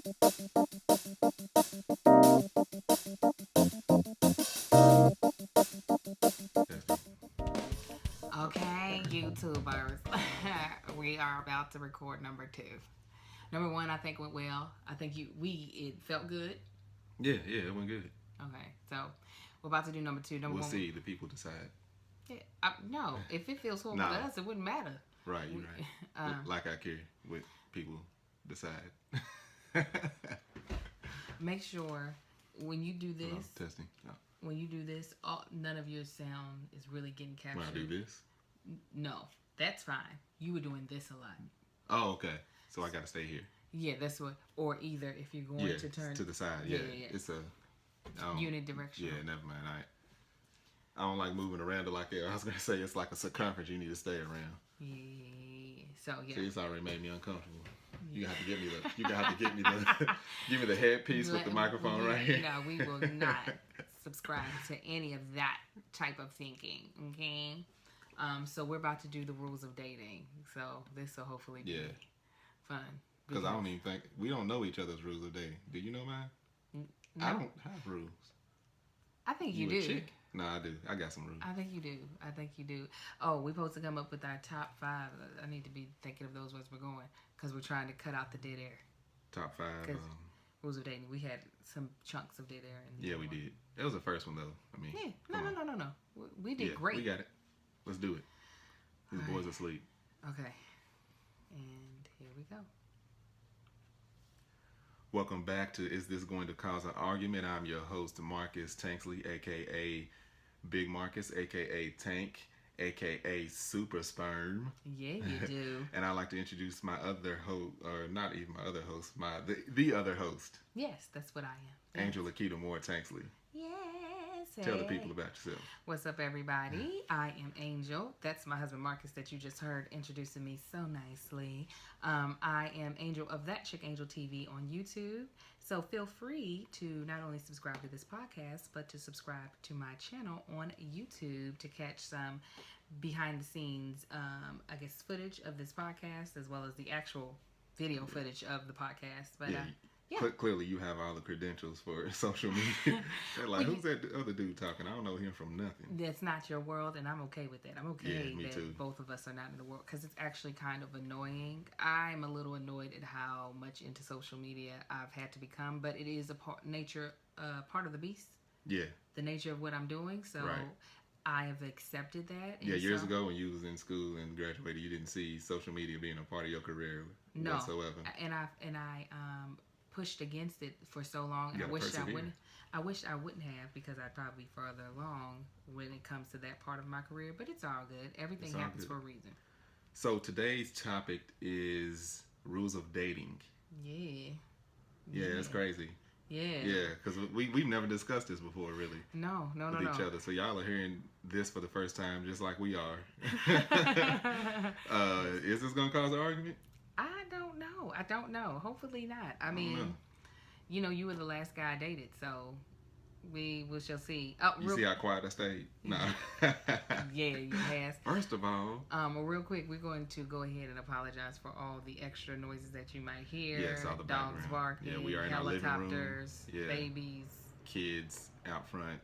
Okay, YouTubers, we are about to record number two. Number one, I think went well. I think it felt good. Yeah, it went good. Okay, so we're about to do number two. Number We'll one, see. The people decide. yeah, no, if it feels horrible Nah. to us, it wouldn't matter. Right, you're right. Like I care what people decide. Make sure when you do this, testing. No. when you do this, none of your sound is really getting captured. When I do this? No, that's fine. You were doing this a lot. Oh, okay. So I got to stay here. Yeah, that's what. Or either if you're going to turn to the side. Yeah. It's a unidirectional. Yeah, never mind. I don't like moving around like it. I was gonna say it's like a circumference. You need to stay around. Yeah. So yeah. See, it's already made me uncomfortable. You have to give me give me the headpiece with the microphone right here. No, we will not subscribe to any of that type of thinking. Okay. So we're about to do the rules of dating. So this will hopefully be fun. Because I don't even think we don't know each other's rules of dating. Do you know mine? No. I don't have rules. I think you a do. Chick? No, I do. I got some rules. I think you do. Oh, we're supposed to come up with our top 5. I need to be thinking of those as we're going because we're trying to cut out the dead air. Top 5. Rules of dating. We had some chunks of dead air. Yeah, we did. That was the first one, though. I mean, no. We did great. We got it. Let's do it. These boys asleep. Okay. And here we go. Welcome back to Is This Going to Cause an Argument? I'm your host, Marcus Tanksley, a.k.a. Big Marcus, a.k.a. Tank, a.k.a. Super Sperm. Yeah, you do. And I'd like to introduce my other host, or not even my other host, the other host. Yes, that's what I am. Yes. Angel Akita Moore Tanksley. Yes. Tell the people about yourself. What's up, everybody? I am Angel. That's my husband, Marcus, that you just heard introducing me so nicely. I am Angel of That Chick Angel TV on YouTube. So feel free to not only subscribe to this podcast, but to subscribe to my channel on YouTube to catch some behind the scenes, footage of this podcast, as well as the actual video footage of the podcast. But yeah. Clearly, you have all the credentials for social media. They're like, who's that other dude talking? I don't know him from nothing. That's not your world, and I'm okay with that. I'm okay me that too. Both of us are not in the world because it's actually kind of annoying. I'm a little annoyed at how much into social media I've had to become, but it is a part of the beast. Yeah. The nature of what I'm doing, so right. I have accepted that. Yeah, years ago when you was in school and graduated, you didn't see social media being a part of your career whatsoever. And I pushed against it for so long. I wish I wouldn't have because I'd probably be further along when it comes to that part of my career. But it's all good. Everything happens for a reason. So today's topic is rules of dating. Yeah, it's crazy. Yeah, because we've never discussed this before, really. No. With each other. So y'all are hearing this for the first time, just like we are. Is this gonna cause an argument? I don't know. Hopefully not. I mean, you were the last guy I dated, so we shall see. See how quiet I stayed? No. Yeah, you has. First of all, real quick, we're going to go ahead and apologize for all the extra noises that you might hear. Yes, all the dogs background. barking, Yeah, we are in our living room. helicopters, babies, kids out front.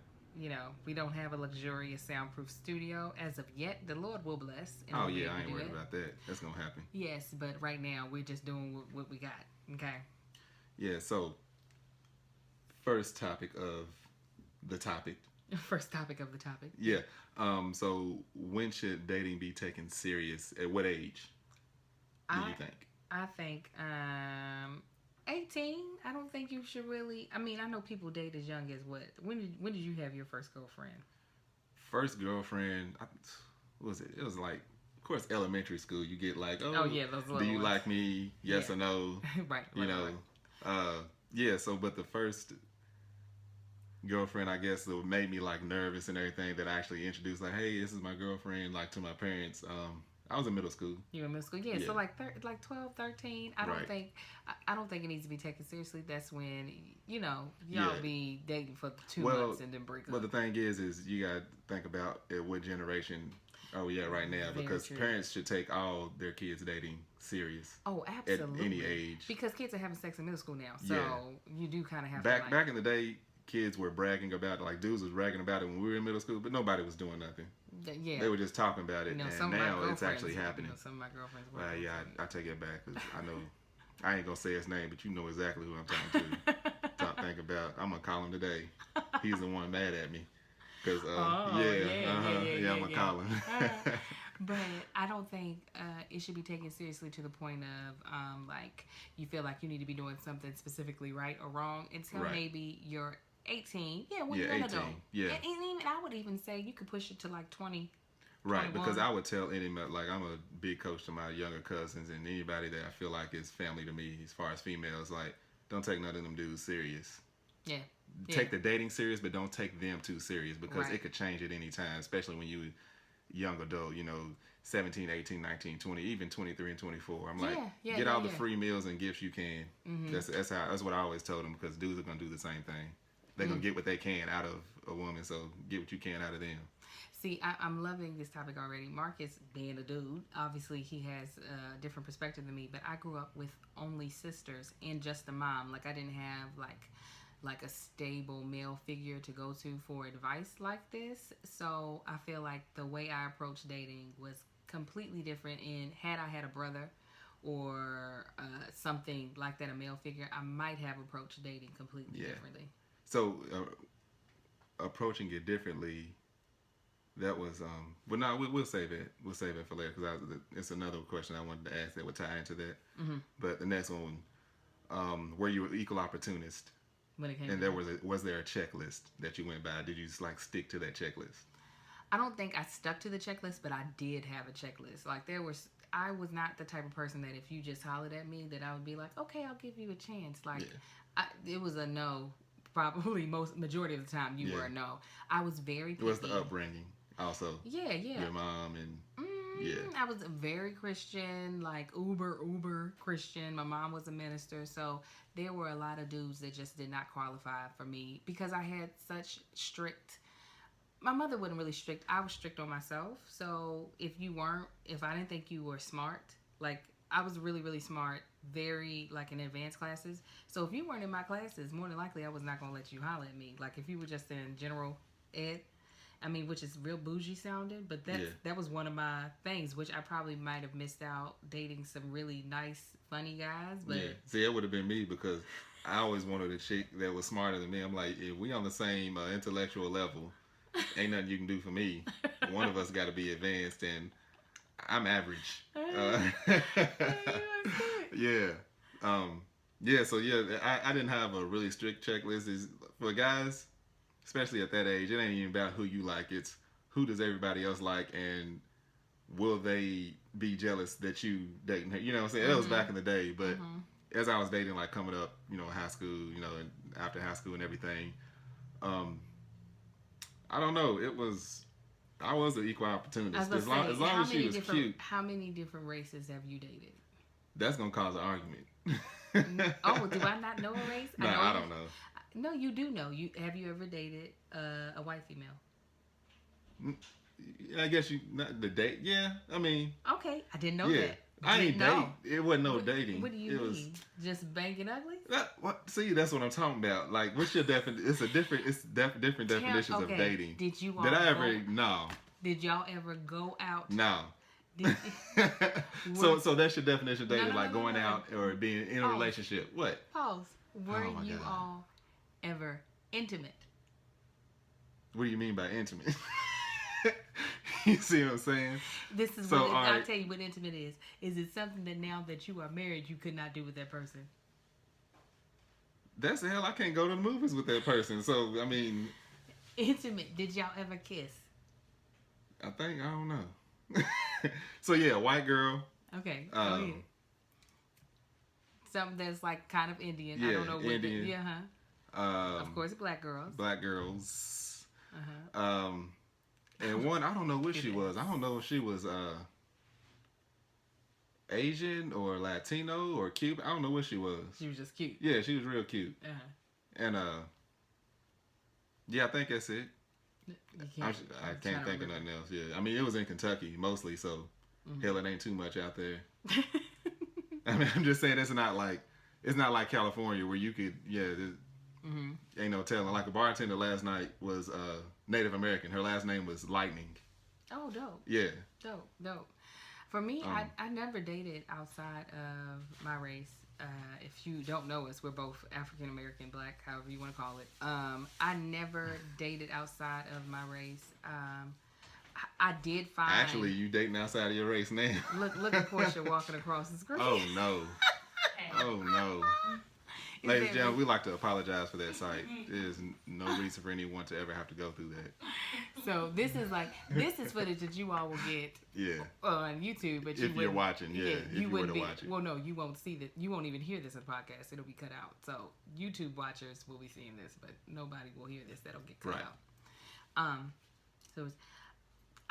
We don't have a luxurious soundproof studio as of yet. The Lord will bless. I ain't worried about that. That's gonna happen. Yes, but right now we're just doing what we got. Okay. Yeah. So, first topic of the topic. First topic of the topic. Yeah. So, when should dating be taken serious? At what age do you think? I think 18. I don't think you should really. I mean, I know people date as young as what? When did you have your first girlfriend? First girlfriend, what was it? It was like, of course, elementary school. You get like, those little do you ones. like me? Yes or no? Right. Right. So, but the first girlfriend, I guess, that made me like nervous and everything. That I actually introduced, like, hey, this is my girlfriend, like to my parents. I was in middle school. You were in middle school, yeah. So like 12, 13. I don't think it needs to be taken seriously. That's when y'all be dating for 2 months and then break up. But the thing is you gotta think about what generation are we at right now, because parents should take all their kids dating serious. Oh, absolutely. At any age, because kids are having sex in middle school now, so you do kind of have back in the day. Kids were bragging about it, like dudes was bragging about it when we were in middle school, but nobody was doing nothing. Yeah, they were just talking about it, and now it's actually happening. Some of my girlfriends were. I take it back, because I know I ain't gonna say his name, but you know exactly who I'm talking to. Think about. I'm gonna call him today. He's the one mad at me, because I'm gonna call him. But I don't think it should be taken seriously to the point of like you feel like you need to be doing something specifically right or wrong until maybe you're 18. Yeah, when you're an adult. Yeah. And even I would even say you could push it to like 20. Right, 21. Because I would tell anybody, like I'm a big coach to my younger cousins and anybody that I feel like is family to me as far as females, like don't take none of them dudes serious. Yeah. Take the dating serious, but don't take them too serious, because it could change at any time, especially when you young adult, 17, 18, 19, 20, even 23 and 24. I'm like, get all the free meals and gifts you can. Mm-hmm. That's what I always told them, because dudes are going to do the same thing. They're going to get what they can out of a woman, so get what you can out of them. See, I'm loving this topic already. Marcus, being a dude, obviously he has a different perspective than me, but I grew up with only sisters and just a mom. Like I didn't have like a stable male figure to go to for advice like this. So I feel like the way I approached dating was completely different. And had I had a brother or something like that, a male figure, I might have approached dating completely differently. So approaching it differently, that was we'll save it. We'll save it for later, because it's another question I wanted to ask that would tie into that. Mm-hmm. But the next one, were you an equal opportunist? When it came and was there a checklist that you went by? Did you just like stick to that checklist? I don't think I stuck to the checklist, but I did have a checklist. Like I was not the type of person that if you just hollered at me that I would be like, okay, I'll give you a chance. Like it was a no. Probably majority of the time you were a no. I was very picky. It was the upbringing also. Yeah. Your mom and I was very Christian, like uber Christian. My mom was a minister, so there were a lot of dudes that just did not qualify for me because I had such strict. My mother wasn't really strict. I was strict on myself. So if I didn't think you were smart, like I was really, really smart, very like in advanced classes. So if you weren't in my classes, more than likely I was not going to let you holler at me. Like if you were just in general ed, which is real bougie sounding, but that was one of my things, which I probably might have missed out dating some really nice, funny guys. But see, it would have been me, because I always wanted a chick that was smarter than me. I'm like, if we on the same intellectual level, ain't nothing you can do for me. One of us got to be advanced, and I'm average. I didn't have a really strict checklist. For guys, especially at that age, it ain't even about who you like. It's who does everybody else like, and will they be jealous that you dating her? You know what I'm saying? Mm-hmm. That was back in the day, but as I was dating, like coming up, high school, and after high school and everything, I don't know. I was an equal opportunist. As long as she was cute. How many different races have you dated? That's gonna cause an argument. Oh, do I not know a race? No, I don't know. No, you do know. Have you ever dated a white female? I guess the date. Yeah, Okay, I didn't know that. I ain't date. It wasn't no dating. What do you mean? Just banging ugly? See, that's what I'm talking about. Like, what's your definition? It's different definitions of dating. Did you? No. Did y'all ever go out? No. So that's your definition of dating, going out or being in a relationship. What? Pause. Were you all ever intimate? What do you mean by intimate? You see what I'm saying? This is I'll tell you what intimate is. Is it something that now that you are married, you could not do with that person? That's the hell. I can't go to the movies with that person. So, Intimate. Did y'all ever kiss? I don't know. So, white girl. Okay. Go ahead. Something that's like kind of Indian. I don't know what Indian. Of course, black girls. Black girls. And one, I don't know what she was. I don't know if she was Asian or Latino or Cuban. I don't know what she was. She was just cute. Yeah, she was real cute. And yeah, I think that's it. I can't think of nothing else. Yeah, I mean it was in Kentucky mostly, so hell, it ain't too much out there. I mean, I'm just saying it's not like California where you could ain't no telling. Like a bartender last night was Native American. Her last name was Lightning. Oh, dope. Yeah. Dope. For me, I never dated outside of my race. If you don't know us, we're both African American, Black, however you want to call it. I never dated outside of my race. I did find. Actually, you dating outside of your race now. Look at Portia walking across the screen. Oh no. Oh no. Ladies and gentlemen, we like to apologize for that site. There's no reason for anyone to ever have to go through that. So this is footage that you all will get on YouTube, but if you're watching, if you were to watch it. Well, no, you won't see that. You won't even hear this in the podcast. It'll be cut out. So YouTube watchers will be seeing this, but nobody will hear this. That'll get cut out.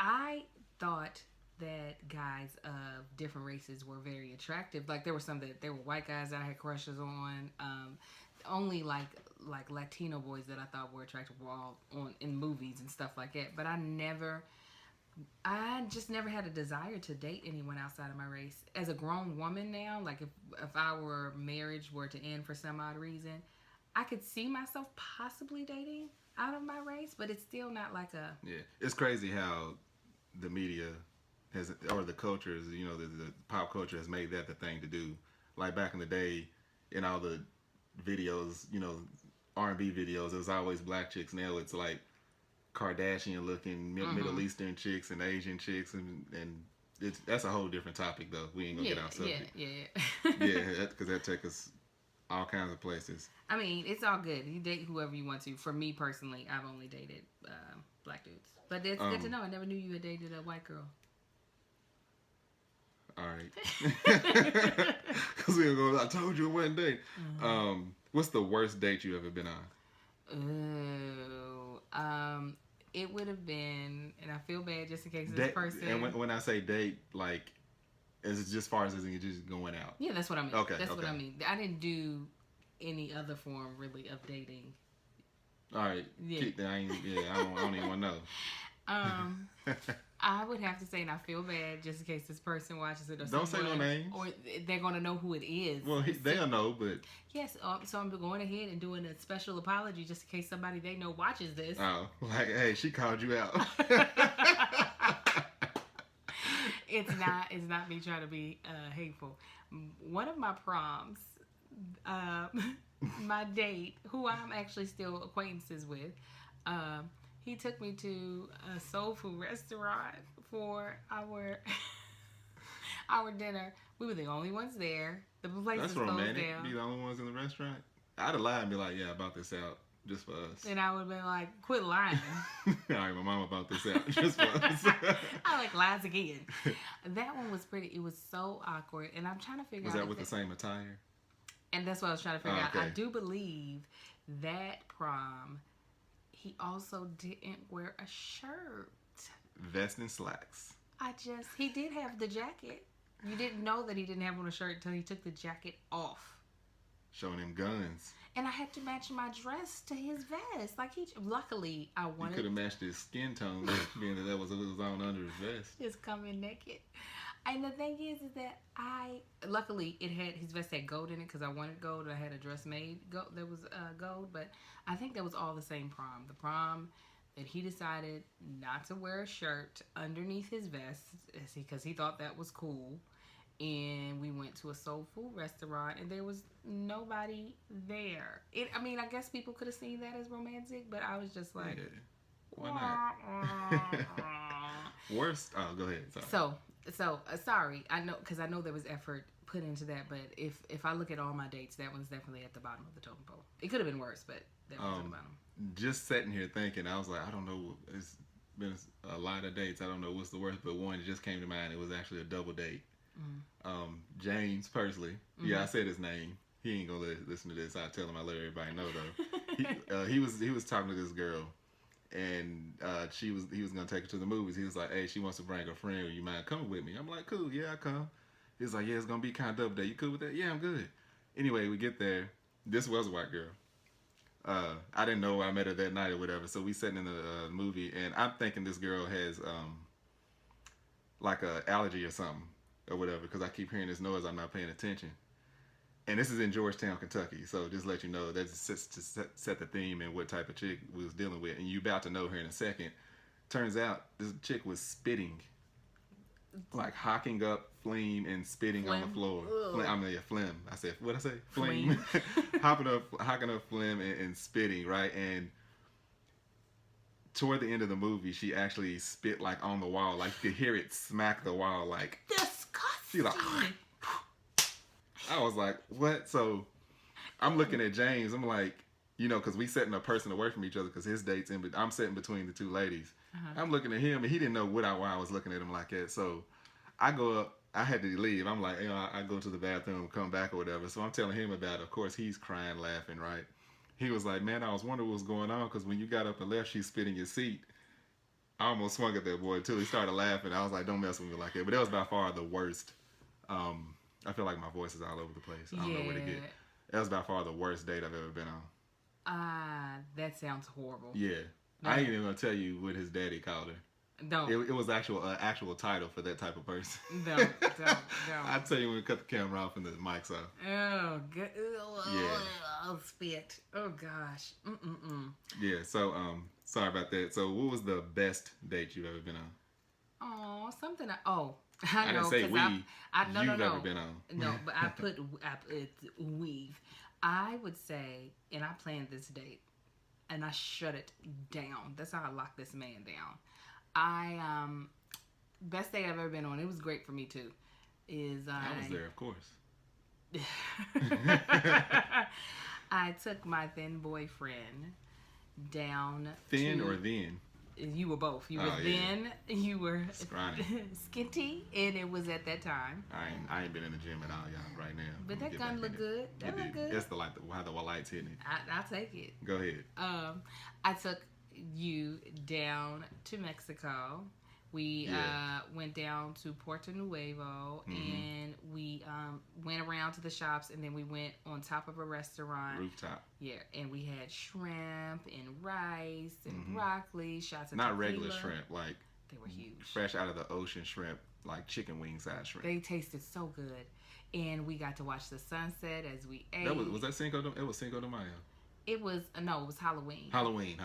I thought that guys of different races were very attractive. Like there were some that there were white guys that I had crushes on. Only like Latino boys that I thought were attractive were all in movies and stuff like that. But I just never had a desire to date anyone outside of my race. As a grown woman now, like if our marriage were to end for some odd reason, I could see myself possibly dating out of my race, but it's still not like a... Yeah, it's crazy how the media has, or the cultures, the pop culture has made that the thing to do. Like back in the day, in all the videos, R&B videos, it was always black chicks. Now it's like Kardashian looking Middle Eastern chicks and Asian chicks, and that's a whole different topic though. We ain't gonna get off subject. Yeah, because that take us all kinds of places. I mean, it's all good. You date whoever you want to. For me personally, I've only dated black dudes. But it's good to know. I never knew you had dated a white girl. All right. Because I told you it wasn't date. What's the worst date you ever been on? It would have been, and I feel bad just in case this person... And when I say date, like, is it just far as just going out? Yeah, that's what I mean. Okay, that's what I mean. I didn't do any other form, really, of dating. All right. Yeah. I don't even want to know. I would have to say, and I feel bad just in case this person watches it or don't say no names. Or they're going to know who it is. Well, they'll know, but... Yes, so I'm going ahead and doing a special apology just in case somebody they know watches this. Oh, like, hey, she called you out. It's not me trying to be hateful. One of my proms, my date, who I'm actually still acquaintances with, he took me to a soul food restaurant for our dinner. We were the only ones there. The place was closed down. Be the only ones in the restaurant. I'd have lied and be like, "Yeah, I bought this out just for us." And I would have been like, "Quit lying." All right, my mama bought this out just for us. I like lies again. That one was pretty. It was so awkward, and I'm trying to figure out. Was that with the same attire? And that's what I was trying to figure out. I do believe that prom, he also didn't wear a shirt. Vest and slacks. He did have the jacket. You didn't know that he didn't have on a shirt until he took the jacket off. Showing him guns. And I had to match my dress to his vest. Luckily, I wanted... You could have matched his skin tone, being that was on under his vest. Just coming naked. And the thing is that luckily, his vest had gold in it because I wanted gold. I had a dress made that was gold, but I think that was all the same prom. The prom that he decided not to wear a shirt underneath his vest because he thought that was cool. And we went to a soul food restaurant, and there was nobody there. I guess people could have seen that as romantic, but I was just like, why not? Worst? Oh, go ahead. Sorry. So sorry. I know because I know there was effort put into that, but if I look at all my dates, that one's definitely at the bottom of the totem pole. It could have been worse, but that was at the bottom. Just sitting here thinking, I was like, I don't know. It's been a lot of dates. I don't know what's the worst, but one just came to mind. It was actually a double date. James Persley. Yeah, I said his name. He ain't gonna listen to this. I'll tell him. I let everybody know though. He was talking to this girl, and he was gonna take her to the movies. He was like, "Hey, she wants to bring her friend. You mind coming with me?" I'm like, "Cool, yeah, I come." He's like, yeah, it's gonna be kind of dope day. You cool with that? Yeah, I'm good. Anyway, we get there. This was a white girl. I didn't know I met her that night or whatever. So we sitting in the movie, and I'm thinking this girl has like a allergy or something or whatever, because I keep hearing this noise. I'm not paying attention. And this is in Georgetown, Kentucky. So just let you know, that's just to set the theme and what type of chick we was dealing with. And you about to know her in a second. Turns out this chick was spitting, like hocking up phlegm and spitting on the floor. Phlegm. I said, what I say? Phlegm. hocking up phlegm and spitting, right? And toward the end of the movie, she actually spit like on the wall. Like you could hear it smack the wall. Like, disgusting. She like, I was like, what? So I'm looking at James. I'm like, because we setting a person away from each other because his date's in, but I'm sitting between the two ladies. Uh-huh. I'm looking at him, and he didn't know why I was looking at him like that. So I go up. I had to leave. I'm like, I go to the bathroom, come back or whatever. So I'm telling him about it. Of course, he's crying, laughing, right? He was like, man, I was wondering what was going on because when you got up and left, she spit in your seat. I almost swung at that boy, too. He started laughing. I was like, don't mess with me like that. But that was by far the worst. I feel like my voice is all over the place. I don't know where to get. That was by far the worst date I've ever been on. That sounds horrible. Yeah. No. I ain't even going to tell you what his daddy called her. Don't. It was actual title for that type of person. Don't. I'll tell you when we cut the camera off and the mic's off. Oh, good. Yeah. I'll spit. Oh, gosh. Yeah, so, sorry about that. So, what was the best date you've ever been on? Oh, something. I know. I didn't say we. You've ever been on. No, but I put weave. I would say, and I planned this date, and I shut it down. That's how I locked this man down. Best date I've ever been on, it was great for me too, I was there, of course. I took my then boyfriend down. Thin or then? You were both. You were thin, you were skinty, and it was at that time. I ain't been in the gym at all, y'all, right now. But that gun looked good. That looked good. That's how the lights hitting it. I'll take it. Go ahead. I took you down to Mexico. We went down to Puerto Nuevo, and we went around to the shops, and then we went on top of a restaurant. Rooftop. Yeah, and we had shrimp and rice and broccoli, shots of Not tequila. regular shrimp, like they were huge. Fresh out of the ocean shrimp, like chicken wing size shrimp. They tasted so good. And we got to watch the sunset as we ate. Was that Cinco de Mayo? It was Cinco de Mayo. It was Halloween. Halloween.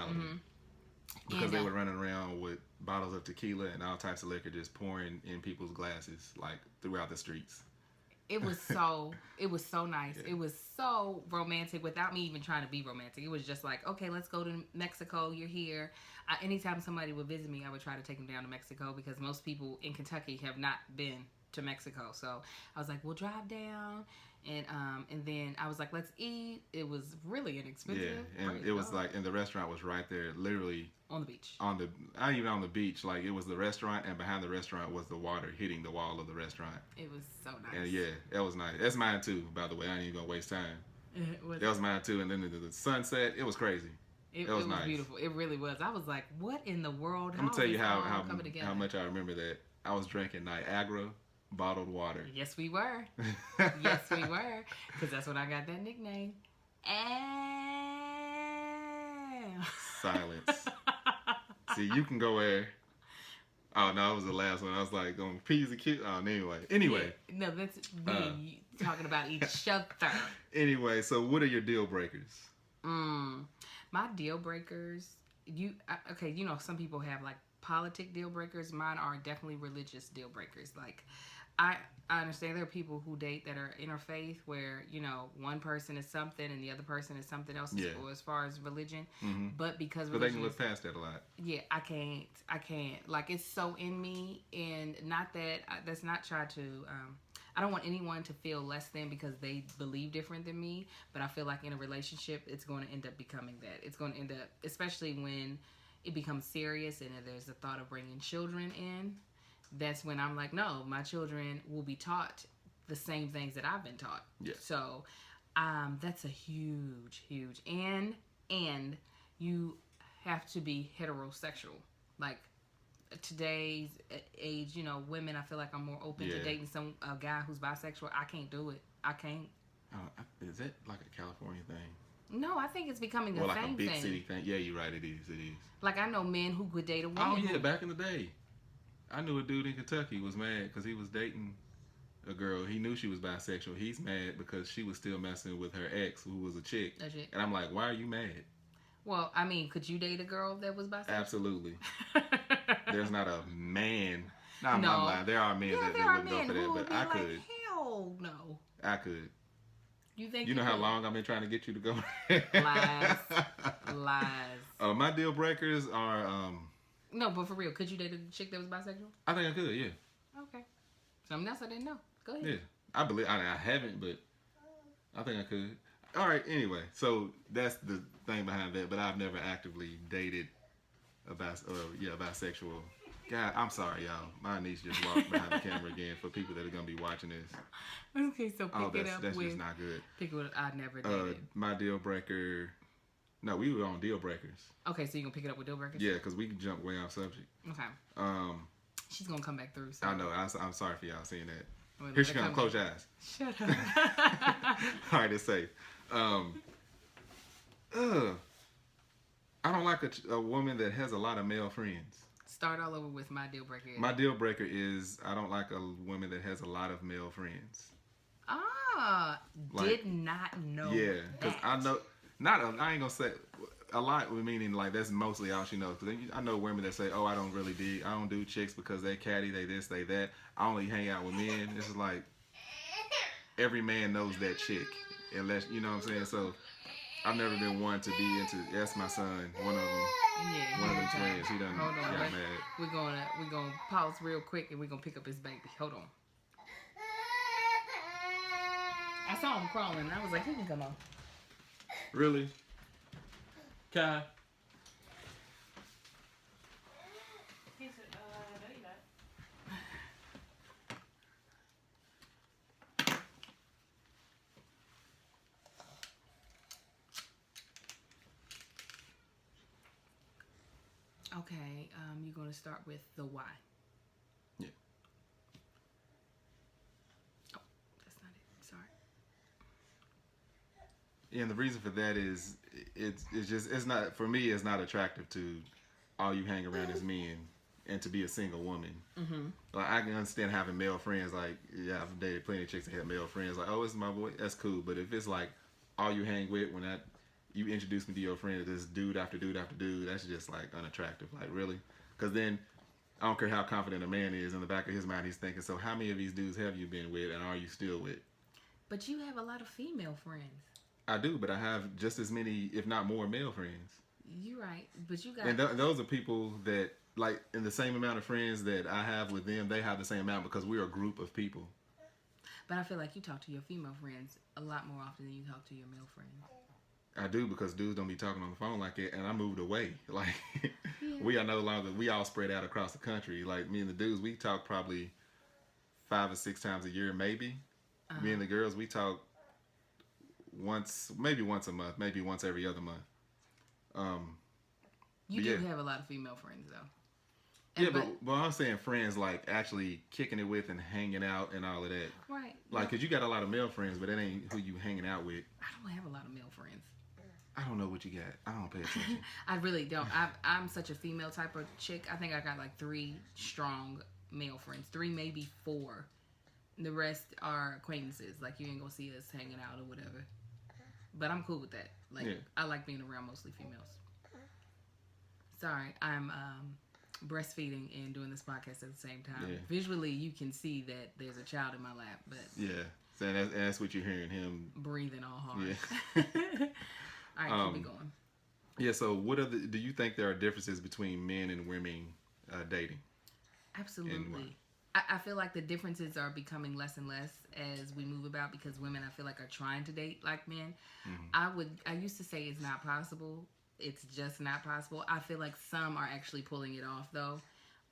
Because they were running around with bottles of tequila and all types of liquor just pouring in people's glasses, like throughout the streets. It was so nice. Yeah. It was so romantic without me even trying to be romantic. It was just like, okay, let's go to Mexico. You're here. Anytime somebody would visit me, I would try to take them down to Mexico because most people in Kentucky have not been to Mexico. So I was like, we'll drive down. And then I was like, let's eat. It was really inexpensive. Yeah, and it was like, and the restaurant was right there, literally on the beach. Not even on the beach. Like it was the restaurant, and behind the restaurant was the water hitting the wall of the restaurant. It was so nice. And yeah, that was nice. That's mine too, by the way. I ain't even gonna waste time. That was mine too. And then the sunset, it was crazy. It was nice. Beautiful. It really was. I was like, what in the world? I'm gonna tell you how much I remember that. I was drinking Niagara bottled water. Yes, we were. Yes, we were. Because that's when I got that nickname. Silence. See, you can go there. Oh, no, that was the last one. I was like, going P's and Q's. Oh, anyway. Yeah, no, that's me talking about each other. Anyway, so what are your deal breakers? My deal breakers, some people have like politic deal breakers. Mine are definitely religious deal breakers. Like, I understand there are people who date that are interfaith where, one person is something and the other person is something else as far as religion. But because they can look past that a lot. Yeah, I can't. Like, it's so in me, and not that, that's not try to, I don't want anyone to feel less than because they believe different than me, but I feel like in a relationship, it's going to end up becoming that. It's going to end up, especially when it becomes serious and there's the thought of bringing children in. That's when I'm like, no, my children will be taught the same things that I've been taught. Yeah. So, that's a huge, and you have to be heterosexual. Like, today's age, women, I feel like I'm more open to dating a guy who's bisexual. I can't do it. I can't. Is that like a California thing? No, I think it's becoming a like thing. A big city thing. Yeah, you're right. It is. Like, I know men who could date a woman. Oh yeah, back in the day, I knew a dude in Kentucky was mad because he was dating a girl. He knew she was bisexual. He's mad because she was still messing with her ex, who was a chick. And I'm like, why are you mad? Well, I mean, could you date a girl that was bisexual? Absolutely. There's not a man. No, I'm not lying. There are men that would go for that, but I could. Hell no. I could. You think? You know how long I've been trying to get you to go? Lies. My deal breakers are. No, but for real, could you date a chick that was bisexual? I think I could. Yeah. Okay. Something else I didn't know. Go ahead. Yeah, I believe. I haven't, but I think I could. All right. Anyway, so that's the thing behind that. But I've never actively dated a bisexual. God, I'm sorry, y'all. My niece just walked behind the camera again for people that are gonna be watching this. Okay, so pick it up. That's just not good. Pick it up. I never dated. My deal breaker. No, we were on Dealbreakers. Okay, so you gonna pick it up with Dealbreakers? Yeah, because we can jump way off subject. Okay. She's gonna come back through. So. I know. I'm sorry for y'all seeing that. Here she comes. Close your eyes. Shut up. All right, it's safe. I don't like a woman that has a lot of male friends. Start all over with my deal breaker. My deal breaker is I don't like a woman that has a lot of male friends. Did not know. Yeah, because I know. I ain't gonna say a lot. Meaning like that's mostly all she knows. Because I know women that say, "Oh, I don't do chicks because they catty, they this, they that. I only hang out with men." This is like every man knows that chick, unless you know what I'm saying. So I've never been one to be into. That's my son, one of them. Yeah, one of them twins. He done got mad. We're gonna pause real quick and we're gonna pick up his baby. Hold on. I saw him crawling and I was like, he can come on. Really? Kai? He said, no, you're not. Okay, you're going to start with the why. Yeah. Oh, that's not it. Sorry. Yeah, and the reason for that is it's not, for me, it's not attractive to all you hang around as men and to be a single woman. Mm-hmm. Like, I can understand having male friends. Like, yeah, I've dated plenty of chicks that have male friends. Like, oh, this is my boy. That's cool. But if it's like all you hang with you introduce me to your friend, this dude after dude after dude, that's just like unattractive. Like, really? Because then I don't care how confident a man is, in the back of his mind he's thinking, so how many of these dudes have you been with and are you still with? But you have a lot of female friends. I do, but I have just as many, if not more, male friends. You're right, but you got... And those are people that, like, in the same amount of friends that I have with them, they have the same amount because we're a group of people. But I feel like you talk to your female friends a lot more often than you talk to your male friends. I do, because dudes don't be talking on the phone like that, and I moved away. Like, yeah. we all spread out across the country. Like, me and the dudes, we talk probably 5 or 6 times a year, maybe. Me and the girls, we talk maybe once a month, maybe once every other month. You do have a lot of female friends, though. And but I'm saying friends, like, actually kicking it with and hanging out and all of that. Right. Like, because you got a lot of male friends, but that ain't who you hanging out with. I don't have a lot of male friends. I don't know what you got. I don't pay attention. I really don't. I'm such a female type of chick. I think I got like 3 strong male friends. 3, maybe 4. The rest are acquaintances. Like, you ain't gonna see us hanging out or whatever. But I'm cool with that. Like, yeah. I like being around mostly females. Sorry, I'm breastfeeding and doing this podcast at the same time. Yeah. Visually, you can see that there's a child in my lap, but yeah, so that's what you're hearing, him breathing all hard. Yeah. All right, keep me going. Yeah. So, do you think there are differences between men and women dating? Absolutely. I feel like the differences are becoming less and less as we move about, because women, I feel like, are trying to date like men. Mm-hmm. I used to say it's not possible. It's just not possible. I feel like some are actually pulling it off, though.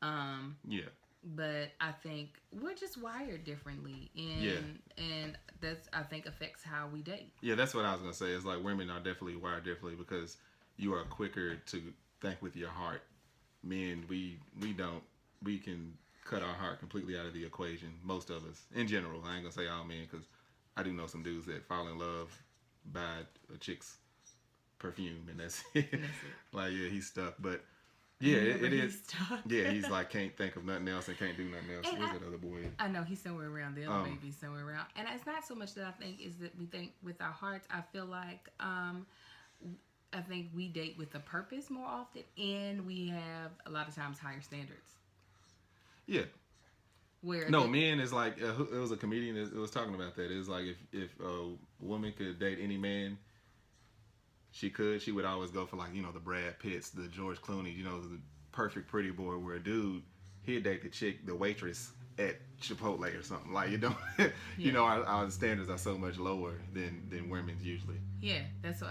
Yeah. But I think we're just wired differently, and that's, I think, affects how we date. Yeah, that's what I was gonna say. It's like women are definitely wired differently because you are quicker to think with your heart. Men, we don't. we can cut our heart completely out of the equation. Most of us, in general. I ain't gonna say all men, because I do know some dudes that fall in love by a chick's perfume, and that's it. That's it. Like, yeah, he's stuck. But yeah, it is. Stuck. Yeah, he's like can't think of nothing else and can't do nothing else. Where's that other boy? I know he's somewhere around. The other baby's somewhere around. And it's not so much that I think is that we think with our hearts. I feel like I think we date with a purpose more often, and we have a lot of times higher standards. Yeah. Where men is like it was a comedian that was talking about that. It was like if a woman could date any man, she would always go for, like, the Brad Pitts, the George Clooney, the perfect pretty boy. Where a dude, he'd date the chick, the waitress at Chipotle or something. Like, our standards are so much lower than women's usually. Yeah, that's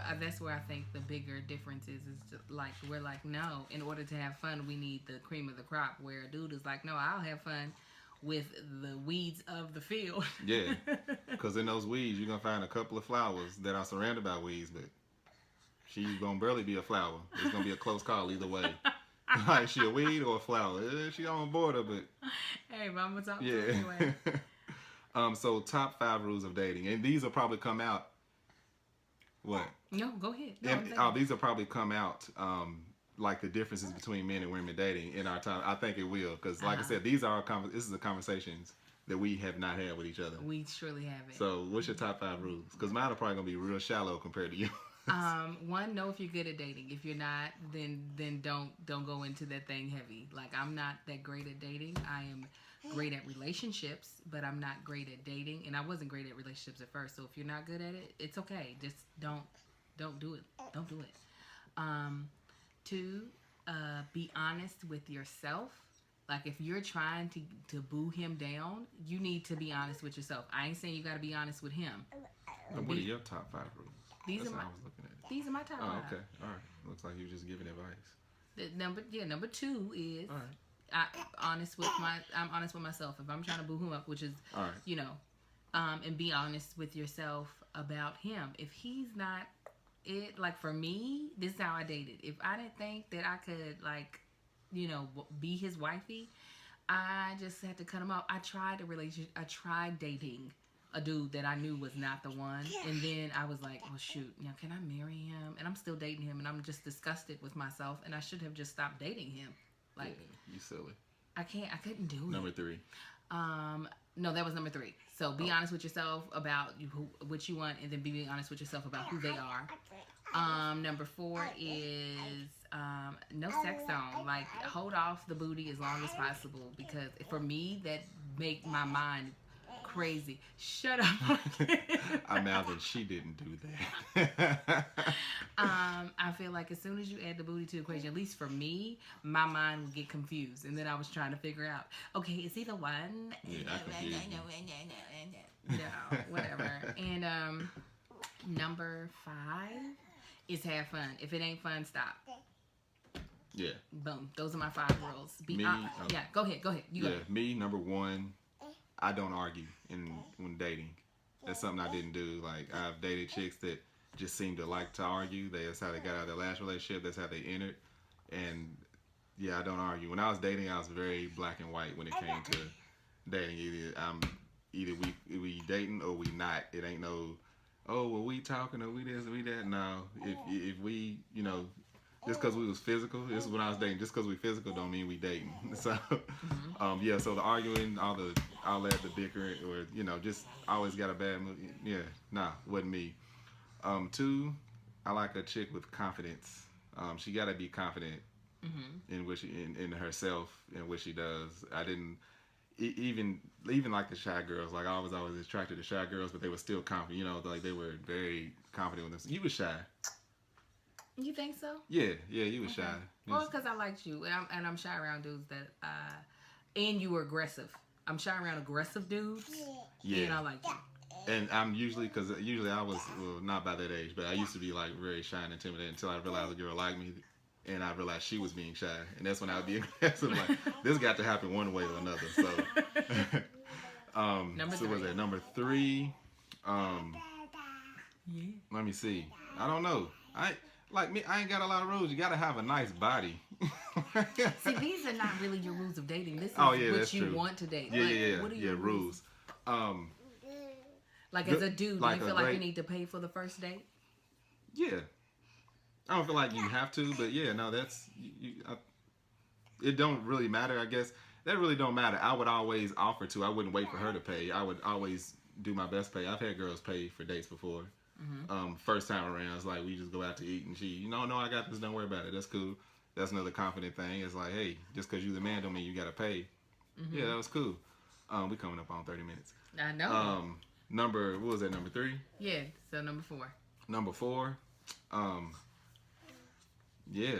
where I think the bigger difference is just like, we're like, no, in order to have fun, we need the cream of the crop. Where a dude is like, no, I'll have fun with the weeds of the field. Yeah, because in those weeds, you're going to find a couple of flowers that are surrounded by weeds, but she's going to barely be a flower. It's going to be a close call either way. Like, she a weed or a flower? She on border, but... Hey, but I'm going to talk to her anyway. So, top 5 rules of dating. And these will probably come out... What? No, go ahead. These will probably come out... like the differences between men and women dating in our time. I think it will, because like I said, this is the conversations that we have not had with each other. We surely haven't. So what's your top 5 rules? Because mine are probably going to be real shallow compared to you. One, know if you're good at dating. If you're not, then don't go into that thing heavy. Like, I'm not that great at dating. I am great at relationships, but I'm not great at dating. And I wasn't great at relationships at first. So if you're not good at it, it's okay. Just don't do it. Don't do it. 2, be honest with yourself. Like, if you're trying to boo him down, you need to be honest with yourself. I ain't saying you got to be honest with him. And what are your top 5 rules? These are my top 5. Oh, okay. All right. Looks like you're just giving advice. Number 2 is I'm honest with myself. If I'm trying to boo him up, which is, all right. and be honest with yourself about him. If he's not it, like, for me, this is how I dated. If I didn't think that I could, like, be his wifey, I just had to cut him off. I tried a relationship. I tried dating a dude that I knew was not the one, and then I was like, well, shoot, can I marry him? And I'm still dating him, and I'm just disgusted with myself, and I should have just stopped dating him. Like, yeah, you silly. I couldn't do it. Number 3. No, that was number 3. So be honest with yourself about what you want, and then be honest with yourself about who they are. Number 4 is no sex zone. Like, hold off the booty as long as possible, because for me, that make my mind crazy. Shut up. I'm out that she didn't do that. I feel like as soon as you add the booty to the equation, at least for me, my mind would get confused, and then I was trying to figure out, okay, is he the one? Yeah, no, whatever. And number 5 is have fun. If it ain't fun, stop. Yeah. Boom. Those are my 5 rules. Yeah, go ahead. You go. Me, number 1, I don't argue when dating. That's something I didn't do. Like, I've dated chicks that just seem to like to argue. That's how they got out of their last relationship. That's how they entered. And yeah, I don't argue. When I was dating, I was very black and white when it came to dating. Either we dating or we not. It ain't no, oh, well, we talking or we this or we that. No, if we, just because we was physical, this is when I was dating. Just because we physical don't mean we dating. So, yeah. So the arguing, all that, the bickering, or just always got a bad mood. Yeah, nah, wasn't me. 2, I like a chick with confidence. She got to be confident in what in herself and what she does. I didn't even like the shy girls. Like, I was always attracted to shy girls, but they were still confident. Like, they were very confident with themselves. You was shy. You think so? Yeah, you were shy. Well, because I liked you, and I'm shy around dudes that, and you were aggressive. I'm shy around aggressive dudes. Yeah. And I like you. And I'm usually I was, well, not by that age, but I used to be, like, very shy and intimidated until I realized a girl liked me, and I realized she was being shy, and that's when I would be aggressive. Like, this got to happen one way or another. So, number 3. So was that number 3? Let me see. I don't know. I ain't got a lot of rules. You gotta have a nice body. See, these are not really your rules of dating. This is what you want to date. Yeah, What are your rules? Like as a dude, do you feel like you need to pay for the first date? Yeah. I don't feel like you have to, but yeah, no, that's it don't really matter, I guess. That really don't matter. I would always offer to. I wouldn't wait for her to pay. I would always do my best pay. I've had girls pay for dates before. Mm-hmm. First time around, it's like we just go out to eat and she, no, I got this. Don't worry about it. That's cool. That's another confident thing. It's like, hey, just because you the man don't mean you got to pay. Mm-hmm. Yeah, that was cool. We coming up on 30 minutes. I know. What was that, number 3? Yeah, so number 4. Number 4, yeah,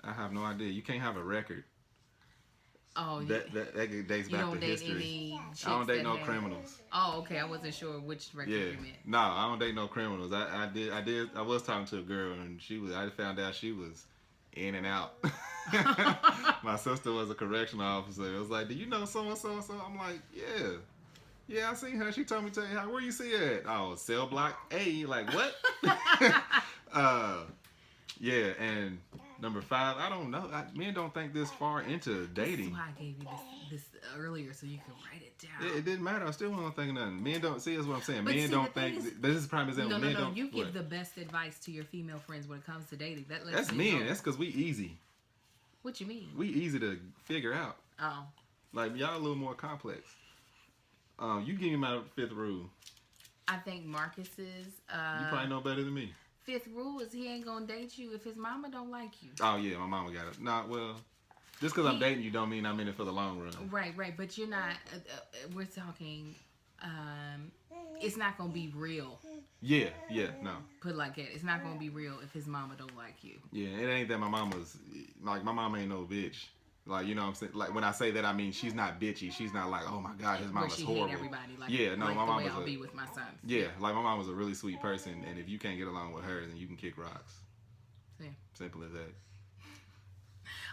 I have no idea. You can't have a record. Oh, that dates back to history. I don't date no criminals. Oh, okay. I wasn't sure which record you meant. No, I don't date no criminals. I was talking to a girl and I found out she was in and out. My sister was a correctional officer. It was like, do you know so and so and so? I'm like, yeah, I seen her. She told me to tell you where you see her at. Oh, cell block A. Like what? Yeah, and number 5, I don't know. Men don't think this far into dating. That's why I gave you this earlier so you can write it down. It didn't matter. I still don't think of nothing. Men don't see. That's what I'm saying. Men don't think. This is prime example. No. You give the best advice to your female friends when it comes to dating. That's men. Know. That's because we easy. What you mean? We easy to figure out. Oh. Like y'all a little more complex. You give me my 5th rule. I think Marcus's. You probably know better than me. 5th rule is he ain't gonna date you if his mama don't like you. Oh yeah, my mama got it. Well, just because I'm dating you don't mean I'm in it for the long run. Right. But you're not. We're talking. It's not gonna be real. Yeah, no. Put it like that. It's not gonna be real if his mama don't like you. Yeah, it ain't that my mama's like my mama ain't no bitch. Like, you know what I'm saying? Like, when I say that, I mean she's not bitchy. She's not like, oh my God, his mama's horrible. Hate everybody. Like, yeah, no, like my mama's I'll be with my sons. Yeah, like my mom was a really sweet person, and if you can't get along with her, then you can kick rocks. Yeah. Simple as that.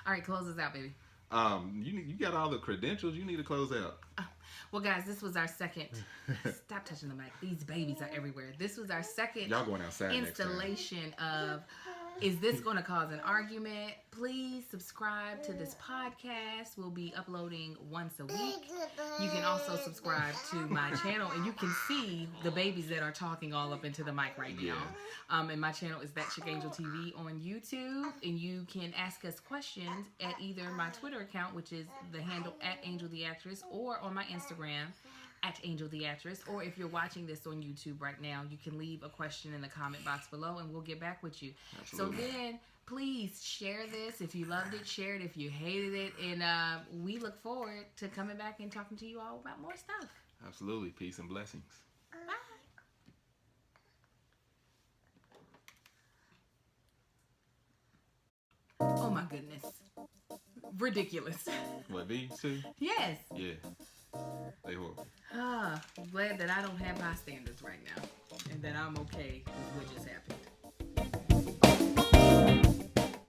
All right, close us out, baby. You got all the credentials. You need to close out. Well, guys, this was our second. Stop touching the mic. These babies are everywhere. This was our second. Y'all going outside installation of. Is this going to cause an argument? Please subscribe to this podcast. We'll be uploading once a week. You can also subscribe to my channel, and you can see the babies that are talking all up into the mic right now. And my channel is That Chick Angel TV on YouTube, and you can ask us questions at either my Twitter account, which is the handle @AngelTheActress, or on my Instagram @AngelTheActress, or if you're watching this on YouTube right now, you can leave a question in the comment box below and we'll get back with you. Absolutely. So then, please share this. If you loved it, share it. If you hated it, and we look forward to coming back and talking to you all about more stuff. Absolutely. Peace and blessings. Bye. Oh my goodness. Ridiculous. What, these two? Yes. Yeah. They horrible. I'm glad that I don't have high standards right now, and that I'm okay with what just happened.